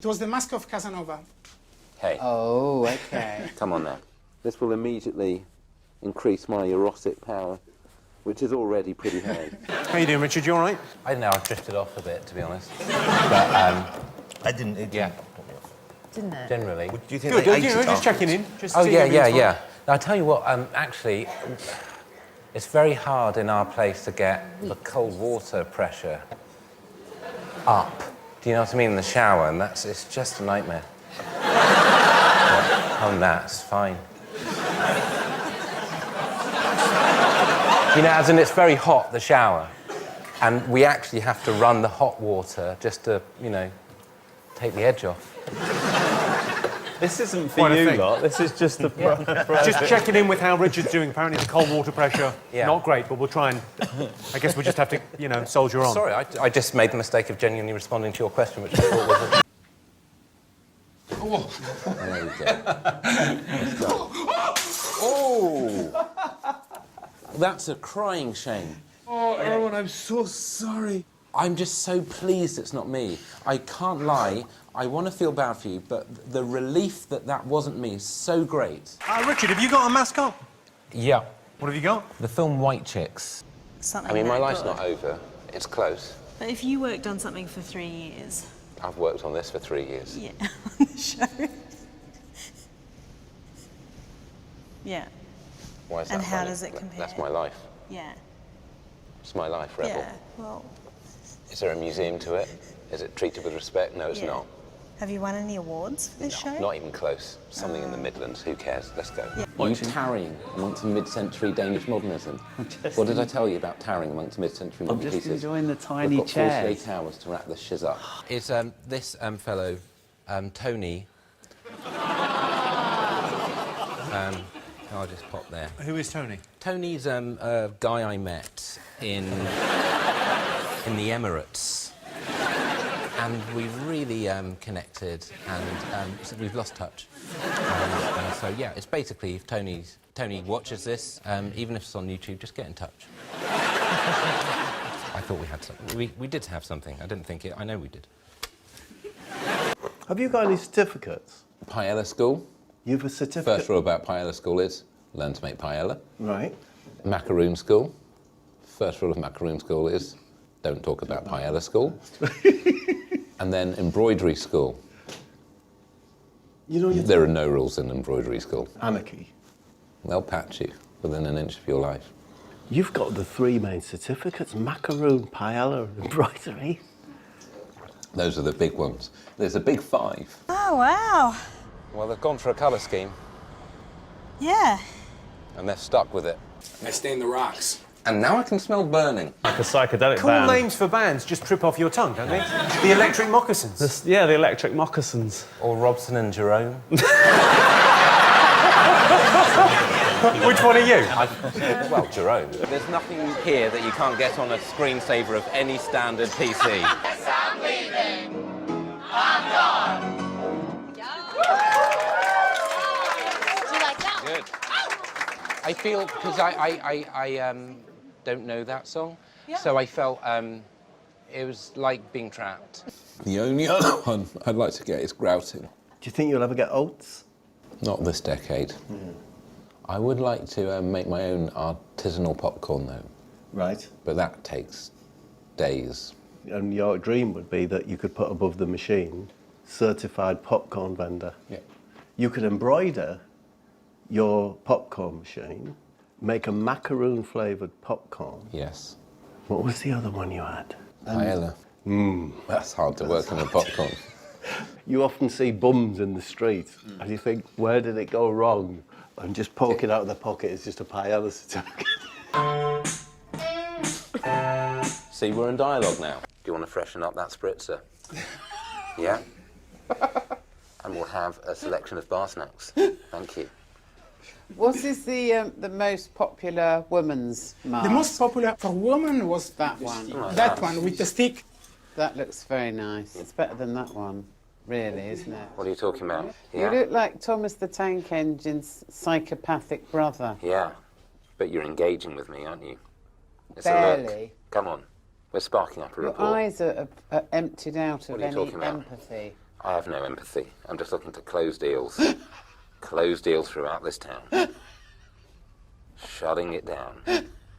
It was the Mask of Casanova. Hey. Oh, okay. Come on now. This will immediately increase my erotic power, which is already pretty high. How you doing, Richard? You all right? I don't know, I've drifted off a bit, to be honest. But, I didn't. yeah. Didn't it? Generally. Do you think Good, they ate you know, it just checking in. afterwards? Just Oh, seeing yeah, everything's yeah, fine. yeah. Now, I'll tell you what, actually, it's very hard in our place to get the cold water pressure up. Do you know what I mean? In the shower, and it's just a nightmare. Other than that, it's fine. You know, as in it's very hot, the shower, and we actually have to run the hot water just to, you know, take the edge off. This isn't Quite for a you thing. lot, this is just the... Just checking in with how Richard's doing. Apparently the cold water pressure, Yeah. not great, but we'll try and... I guess we'll just have to, you know, soldier on. Sorry, I just made the mistake of genuinely responding to your question, which I thought was... There we go. Let's go. Oh! That's a crying shame. Oh, Erwin, I'm so sorry. I'm just so pleased it's not me. I can't lie, I want to feel bad for you, but the relief that that wasn't me is so great. Richard, have you got a mask on? Yeah. What have you got? The film White Chicks. Something I mean, my that life's good. not over. It's close. But if you worked on something for 3 years, I've worked on this for 3 years. yeah, on the show. Yeah, Why is that And how funny? does it compare? That's my life. yeah, It's my life, Rebel. yeah. Well, Is there a museum to it? Is it treated with respect? No, it's yeah. not. Have you won any awards for this show? Not even close. Something in the Midlands. Who cares? Let's go. Yeah. Are you tarrying amongst mid-century Danish modernism? What did I tell you about tarrying amongst mid-century I'm modern just pieces? enjoying the tiny We've got chairs. 48 hours to wrap this shiz up. It's this fellow, Tony. I'll just pop there. Who is Tony? Tony's a guy I met in the Emirates, and we've really connected, and so we've lost touch. So yeah, it's basically if Tony watches this, even if it's on YouTube, just get in touch. I thought we had something. We did have something. I didn't think it. I know we did. Have you got any certificates? Paella school. You have a certificate? First rule about paella school is learn to make paella. Right. Macaroon school. First rule of macaroon school is don't talk about paella school. And then embroidery school. You know, There are no rules in embroidery school. anarchy. They'll patch you within an inch of your life. You've got the three main certificates, macaroon, paella and embroidery. Those are the big ones. There's a big 5. Oh, wow. Well, they've gone for a colour scheme, Yeah. and they're stuck with it. I stay in the rocks. And now I can smell burning. Like a psychedelic Cool band. names for bands just trip off your tongue, don't they? The Electric Moccasins. Yeah, the electric moccasins. Or Robson and Jerome. Which one are you? Well, Jerome. There's nothing here that you can't get on a screensaver of any standard PC. Do you like that? Good. I feel, because I don't know that song, so I felt it was like being trapped. The only other one I'd like to get is grouting. Do you think you'll ever get oats? Not this decade. I would like to make my own artisanal popcorn, though, Right. but that takes days. And your dream would be that you could put above the machine certified popcorn vendor. Yeah. You could embroider your popcorn machine, make a macaroon flavoured popcorn. Yes. What was the other one you had? Paella. That's hard to work on a popcorn. You often see bums in the street and you think, where did it go wrong? And just poking out of their pocket is just a paella certificate. See, we're in dialogue now. Do you want to freshen up that spritzer? Yeah? And we'll have a selection of bar snacks. Thank you. What is the most popular woman's mask? The most popular for women was That one. that one with the stick. That looks very nice. It's better than that one, really, isn't it? What are you talking about? You look like Thomas the Tank Engine's psychopathic brother. Yeah. But you're engaging with me, aren't you? It's a look. Barely. Come on. We're sparking up a Your rapport. eyes are emptied out What of are you any talking about? empathy. I have no empathy. I'm just looking to close deals. Close deals throughout this town. Shutting it down.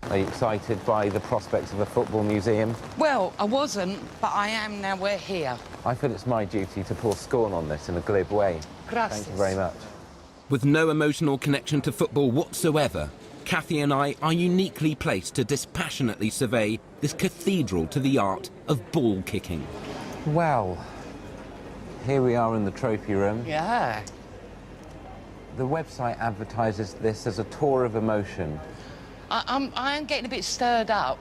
Are you excited by the prospects of a football museum? Well, I wasn't, but I am now we're here. I feel it's my duty to pour scorn on this in a glib way. Gracias. Thank you very much. With no emotional connection to football whatsoever, Kathy and I are uniquely placed to dispassionately survey this cathedral to the art of ball kicking. Well, here we are in the trophy room. Yeah. The website advertises this as a tour of emotion. I am getting a bit stirred up.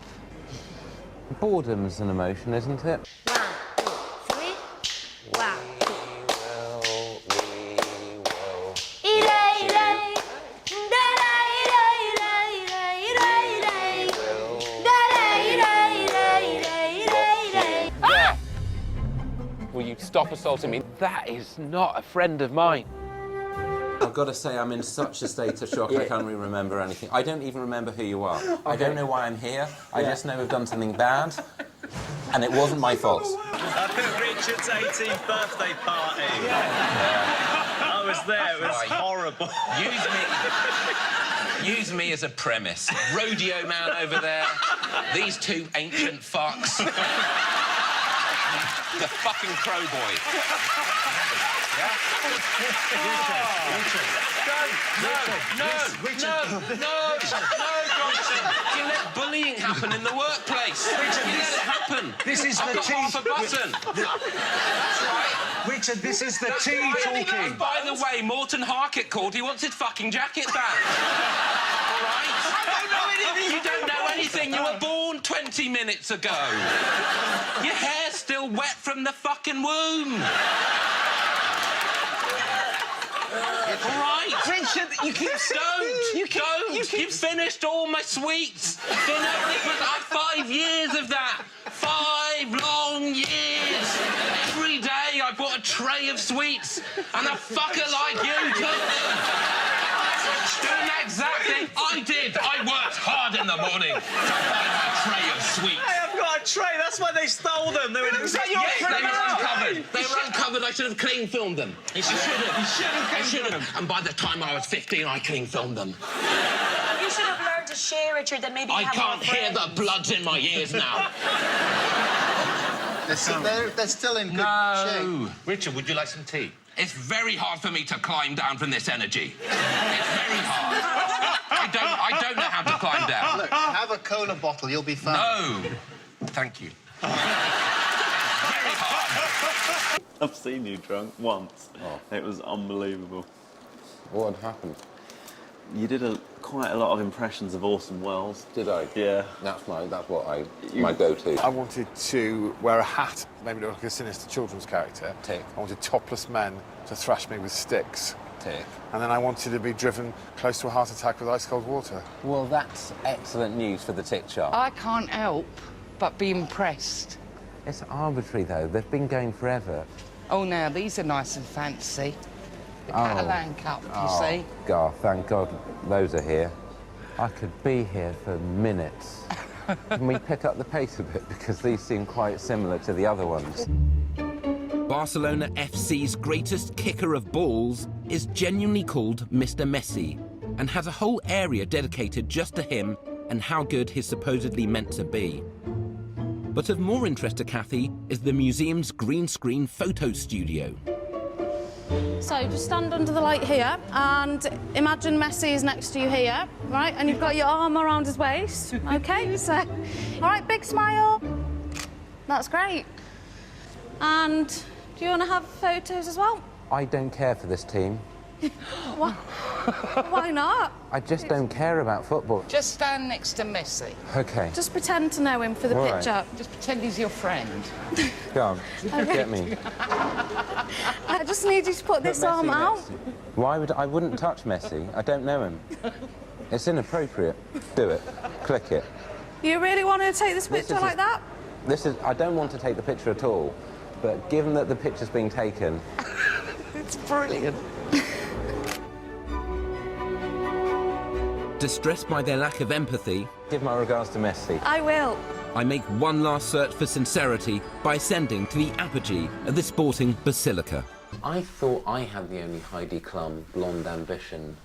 Boredom's an emotion, isn't it? 1, 2, 3. 1, 2. Will you stop assaulting me? That is not a friend of mine. I've got to say, I'm in such a state of shock, I can't really remember anything. I don't even remember who you are. I don't know why I'm here. I just know we've done something bad, and it wasn't my fault. At Richard's 18th birthday party. I was there, it was horrible. Use me as a premise. Rodeo man over there, these two ancient fucks. The fucking crow boy. Yeah? No, Johnson. You let bullying happen in the workplace. You let it happen. This is I've the got tea. half a button. That's right. Richard, this is the That's tea right. talking. By the way, Morton Harkett called. He wants his fucking jacket back. All right? I don't know anything. You don't know anything. You were born 20 minutes ago. Your hair's still wet from the fucking womb. All right. Richard, you keep... Don't. You've finished all my sweets. You know, it was 5 years of that. 5 long years. Every day I bought a tray of sweets, and a fucker like you took them. Doing the exact thing I did. I worked hard in the morning to find my tray of sweets. Hey, I've got a tray, that's why they stole them. They were in Yes, they were uncovered. They were uncovered. I should have clean filmed them. I should have. And by the time I was 15, I clean filmed them. You should have learned to share, Richard, then maybe I have can't more hear friends. the bloods in my ears now. They're still in good No. Richard, would you like some tea? It's very hard for me to climb down from this energy. It's very hard. I don't know how to climb down. Look, have a cola bottle, you'll be fine. No. Thank you. Very hard. I've seen you drunk once. It was unbelievable. What had happened? You did quite a lot of impressions of Orson Welles. Did I? Yeah. That's my go-to. I wanted to wear a hat, maybe look like a sinister children's character. Tick. I wanted topless men to thrash me with sticks. Tick. And then I wanted to be driven close to a heart attack with ice-cold water. Well, that's excellent news for the tick chart. I can't help but be impressed. It's arbitrary, though. They've been going forever. Oh, now, these are nice and fancy. The Catalan Cup, you see. God, thank God those are here. I could be here for minutes. Can we pick up the pace a bit? Because these seem quite similar to the other ones. Barcelona FC's greatest kicker of balls is genuinely called Mr. Messi and has a whole area dedicated just to him and how good he's supposedly meant to be. But of more interest to Kathy is the museum's green screen photo studio. So just stand under the light here and imagine Messi is next to you here, right? And you've got your arm around his waist, okay? So, all right, big smile. That's great. And do you want to have photos as well? I don't care for this team. What? Why not? I just don't care about football. Just stand next to Messi. OK. Just pretend to know him for the All right. picture. Just pretend he's your friend. Go on, get me. I just need you to put this Messi arm out. next to- Why would I wouldn't touch Messi? I don't know him. It's inappropriate. Do it. Click it. You really want to take this picture is like that? I don't want to take the picture at all, but given that the picture's being taken... It's brilliant. Distressed by their lack of empathy, Give my regards to Messi. I will. I make one last search for sincerity by ascending to the apogee of the sporting basilica. I thought I had the only Heidi Klum blonde ambition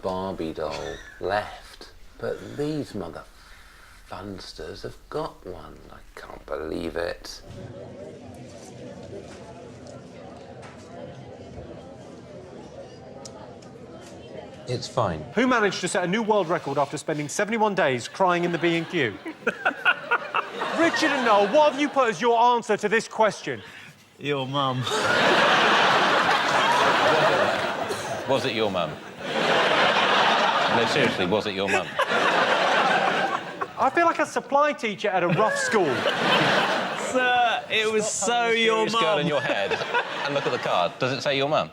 Barbie doll left, but these mother funsters have got one. I can't believe it. It's fine. Who managed to set a new world record after spending 71 days crying in the B&Q? Richard and Noel, what have you put as your answer to this question? Your mum. Was it your mum? No, seriously, was it your mum? I feel like a supply teacher at a rough school. Sir, it was so your Serious girl in mum. your head, and look at the card. Does it say your mum?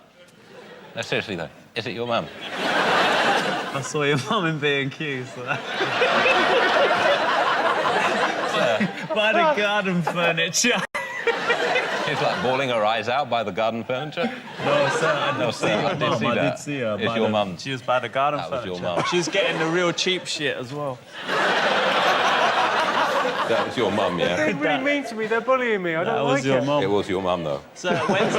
No, seriously, though. Is it your mum? I saw your mum in B&Q, so... By the garden furniture. She's like bawling her eyes out by the garden furniture. No, sir, I did see I your did mum. see I that. did see her. It's your mum. She was by the garden That was furniture. your mum. She was getting the real cheap shit as well. That was your mum, yeah? They're really mean to me. They're bullying me. I don't like it. Mum. It was your mum, though. So when's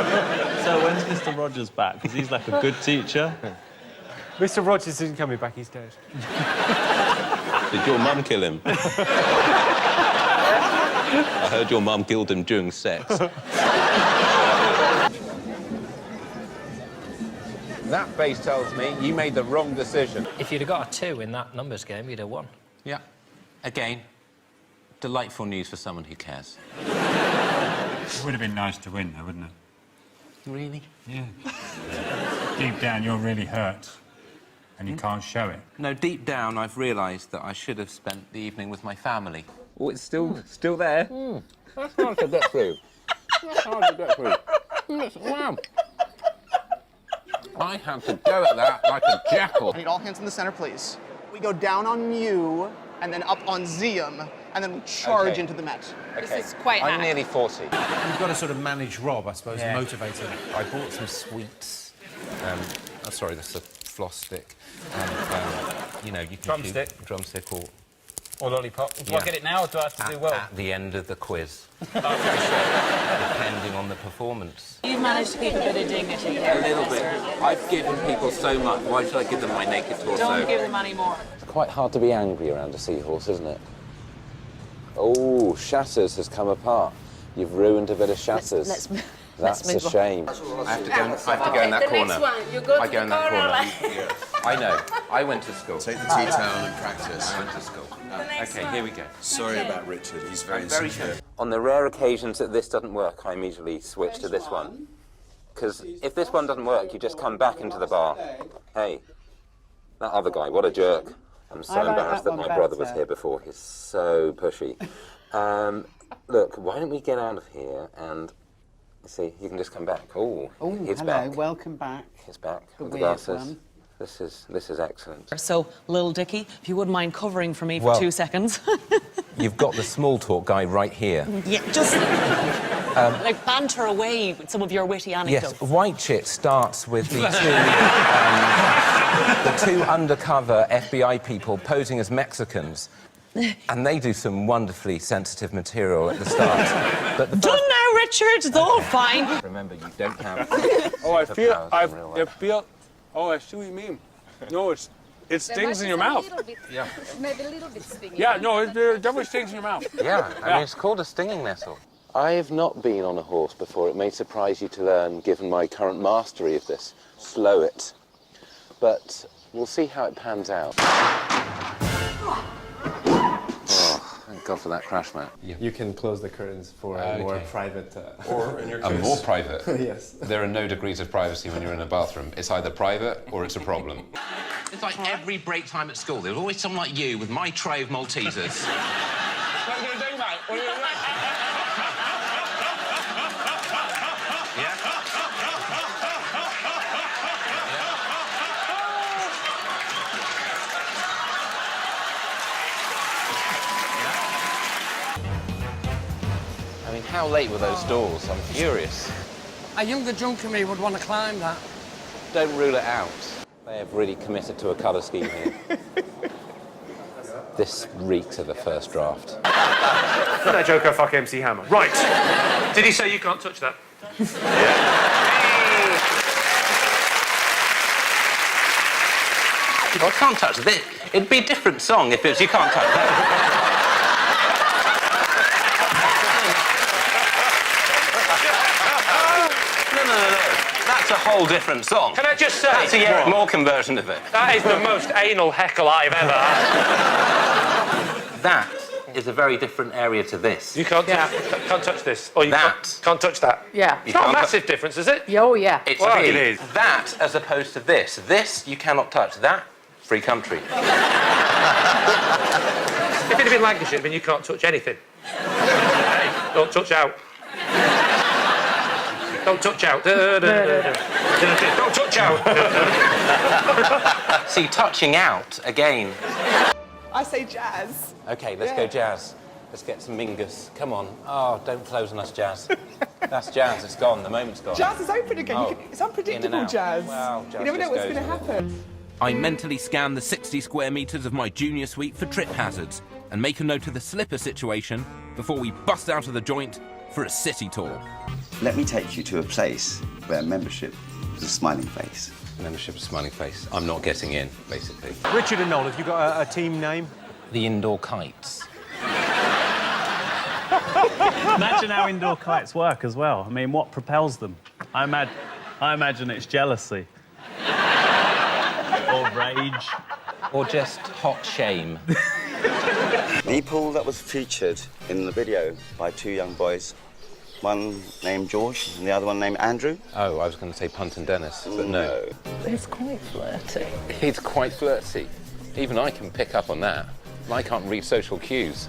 Mr. Rogers back? Because he's like a good teacher. Mr. Rogers isn't coming back. He's dead. Did your mum kill him? I heard your mum killed him during sex. That face tells me you made the wrong decision. If you'd have got a 2 in that numbers game, you'd have won. Yeah. Again, delightful news for someone who cares. It would have been nice to win, though, wouldn't it? Really? Yeah. Deep down, you're really hurt, and you can't show it. No, deep down, I've realised that I should have spent the evening with my family. Oh, it's still there? That's hard to get through. That's hard to get through. Wow. I had to go at that like a jackal. I need all hands in the center, please. We go down on you, and then up on Zium, and then we charge into the Met. Okay. This is quite I'm hack. nearly 40. You've got to sort of manage Rob, I suppose, and motivate him. I bought some sweets. Oh, sorry, that's a floss stick. And, you know, you can Drumstick? Drumstick or... Or lollipop. Do I get it now, or do I have to do well? At the end of the quiz. Depending on the performance. You've managed to keep a bit of dignity A there. little bit. I've given people so much. Why should I give them my naked torso? Don't give them any more. It's quite hard to be angry around a seahorse, isn't it? Oh, Shatters has come apart. You've ruined a bit of Shatters. That's a shame. I have to go in that corner. Next one, you go I to go the in that corner. corner. I know. I went to school. Take the tea towel and practice. I went to school. Okay, here we go. Sorry about Richard, he's very insecure. On the rare occasions that this doesn't work, I immediately switch to this one. Because if this one doesn't work, you just come back into the bar. Hey, that other guy, what a jerk. I'm so embarrassed that my brother was here before. He's so pushy. Look, why don't we get out of here and... See, you can just come back. Oh, he's hello, back. welcome back. He's back. The with the weird glasses. one. This is excellent. So, Lil Dicky, if you wouldn't mind covering for me for Well- 2 seconds. You've got the small talk guy right here. Yeah, just like banter away with some of your witty anecdotes. Yes, White Chit starts with the two undercover FBI people posing as Mexicans, and they do some wonderfully sensitive material at the start. But the Done now, Richard. It's all fine. Remember, you don't have. Oh, I feel. Oh, I see what you mean. No, it stings in your mouth. Yeah. Maybe a little bit stinging. Yeah, no, it definitely stings in your mouth. Yeah, I mean, it's called a stinging nettle. I have not been on a horse before. It may surprise you to learn, given my current mastery of this. Slow it. But we'll see how it pans out. Oh, thank God for that crash mat. You can close the curtains for a more private... Or in your case, more private. Yes. There are no degrees of privacy when you're in a bathroom. It's either private or it's a problem. It's like every break time at school, there's always someone like you with my tray of Maltesers. What are you going to do, mate? What are you going to do? I mean, how late were those doors? I'm furious. A younger junkie me would want to climb that. Don't rule it out. They have really committed to a colour scheme here. This reeks of a first draft. That Joker, fuck MC Hammer. Right. Did he say you can't touch that? I can't touch this. It'd be a different song if it was you can't touch that. No. That's a whole different song. Can I just say... That's a Eric Morecambe version of it. That is the most anal heckle I've ever had. That is a very different area to this. You can't touch this. Or you can't touch that. Yeah. It's not a massive difference, is it? Oh, yeah. It's well, big. it is. That as opposed to this. This you cannot touch. That, free country. If it had been Lancashire, it'd been you can't touch anything. Hey, don't touch out. Don't touch out. Don't touch out. See, touching out, again. I say jazz. OK, let's go jazz. Let's get some Mingus. Come on. Oh, don't close on us, jazz. That's jazz. It's gone. The moment's gone. Jazz is open again. Oh, It's unpredictable, jazz. Well, jazz you never know just what's going to goes. happen. I mentally scan the 60 square metres of my junior suite for trip hazards and make a note of the slipper situation before we bust out of the joint for a city tour. Let me take you to a place where membership is a smiling face. Membership is a smiling face. I'm not getting in, basically. Richard and Noel, have you got a team name? The Indoor Kites. Imagine how indoor kites work as well. I mean, what propels them? I imagine it's jealousy. Or rage. Or just hot shame. The pool that was featured in the video by two young boys, one named George and the other one named Andrew. Oh, I was going to say Punt and Dennis, but no. It's quite flirty. It's quite flirty. Even I can pick up on that. I can't read social cues.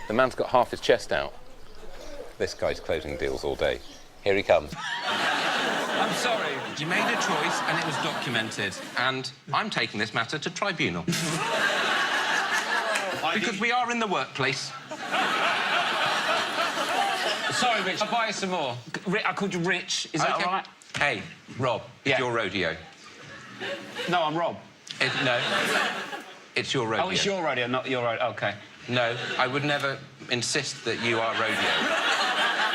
The man's got half his chest out. This guy's closing deals all day. Here he comes. I'm sorry. You made a choice and it was documented. And I'm taking this matter to tribunal. Because we are in the workplace. Sorry, Rich. I'll buy you some more. I called you Rich. Is that all right? Hey, Rob, it's your rodeo. No, I'm Rob. No. It's your rodeo. Oh, it's your rodeo, not your rodeo. OK. No, I would never insist that you are rodeo.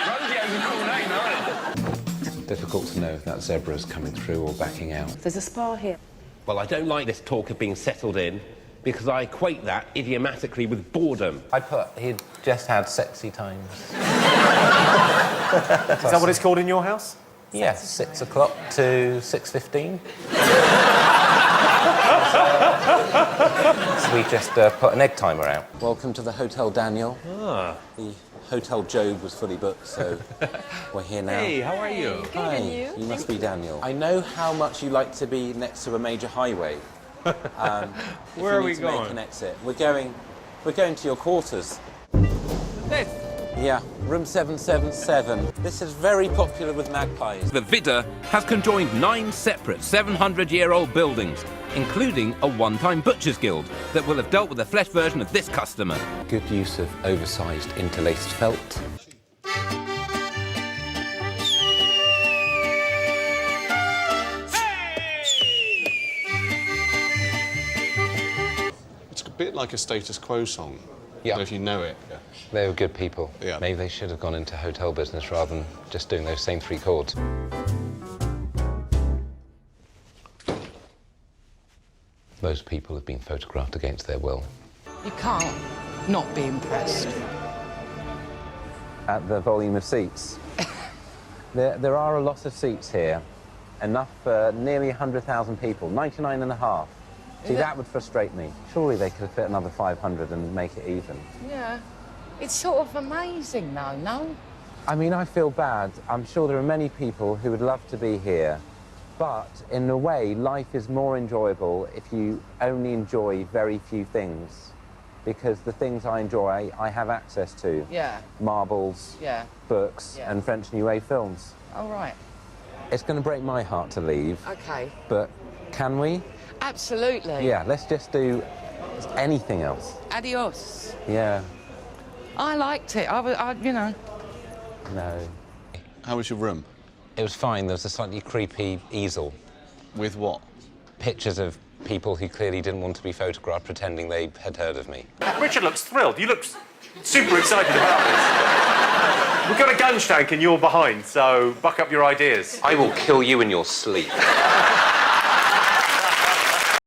Rodeo's a cool name, isn't it? Difficult to know if that zebra's coming through or backing out. There's a spa here. Well, I don't like this talk of being settled in because I equate that idiomatically with boredom. I put he'd just had sexy times. Is that what it's called in your house? Yes, 6 o'clock to 6:15. So we just put an egg timer out. Welcome to the Hotel Daniel. Ah. The Hotel Job was fully booked, so we're here now. Hey, how are you? Good, Hi, and you? must be Daniel. I know how much you like to be next to a major highway. Where are we to going? Make an exit. We're going to your quarters. This? Yeah, room 777. This is very popular with magpies. The Vidder has conjoined 9 separate 700-year-old buildings, including a one-time butcher's guild that will have dealt with the flesh version of this customer. Good use of oversized interlaced felt. It's a bit like a status quo song. Yeah. If you know it. They were good people. Yeah. Maybe they should have gone into hotel business rather than just doing those same 3 chords. Most people have been photographed against their will. You can't not be impressed. At the volume of seats. there are a lot of seats here. Enough for nearly 100,000 people. 99 and a half. See, that would frustrate me. Surely they could fit another 500 and make it even. Yeah. It's sort of amazing, though, no? I mean, I feel bad. I'm sure there are many people who would love to be here. But, in a way, life is more enjoyable if you only enjoy very few things. Because the things I enjoy, I have access to. Yeah. Marbles, Yeah. books, Yeah. and French New Wave films. Oh, right. It's going to break my heart to leave. OK. But can we? Absolutely. Yeah, let's just do anything else. Adios. Yeah. I liked it. You know. No. How was your room? It was fine. There was a slightly creepy easel. With what? Pictures of people who clearly didn't want to be photographed pretending they had heard of me. Richard looks thrilled. You look super excited about this. We've got a gun stank and you're behind, so buck up your ideas. I will kill you in your sleep.